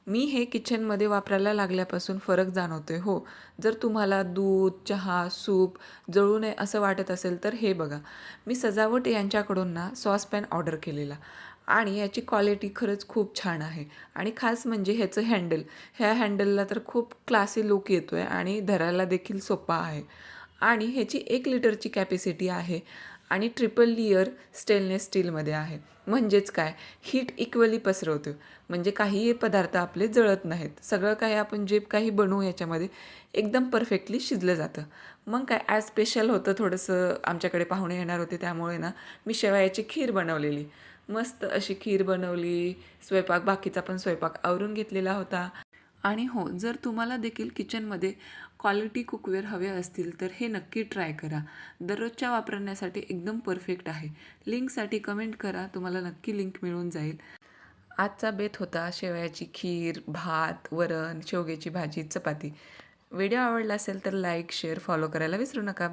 मी हे किचनमध्ये वापरायला लागल्यापासून फरक जाणवतोय हो. जर तुम्हाला दूध, चहा, सूप जळू नये असं वाटत असेल तर हे बघा. मी सजावट यांच्याकडून ना सॉसपॅन ऑर्डर केलेला आणि याची क्वालिटी खरंच खूप छान आहे आणि खास म्हणजे ह्याचं हँडल. ह्या हँडलला तर खूप क्लासी लूक येतो आहे आणि धरायला देखील सोपा आहे आणि ह्याची 1 लिटरची कॅपॅसिटी आहे आणि ट्रिपल लेयर स्टेनलेस स्टीलमध्ये आहे. म्हणजेच काय, हीट इक्वली पसरवतो. म्हणजे काहीही पदार्थ आपले जळत नाहीत. सगळं काही आपण जे काही बनवू याच्यामध्ये एकदम परफेक्टली शिजलं जातं. मग काय आज स्पेशल होतं थोडंसं, आमच्याकडे पाहुणे येणार होते त्यामुळे ना मी शेवयाची खीर बनवलेली. मस्त अशी खीर बनवली. बाकीचा पण स्वयंपाक आवरून घेतलेला होता. आणि हो, जर तुम्हाला देखील किचनमध्ये क्वालिटी कुकवेअर हवे असतील तर हे नक्की ट्राय करा. दररोजच्या वापरण्यासाठी एकदम परफेक्ट आहे. लिंकसाठी कमेंट करा, तुम्हाला नक्की लिंक मिळून जाईल. आजचा बेत होता शेवयाची खीर, भात, वरण, शेवग्याची भाजी, चपाती. व्हिडिओ आवडला असेल तर लाईक, शेअर, फॉलो करायला विसरू नका.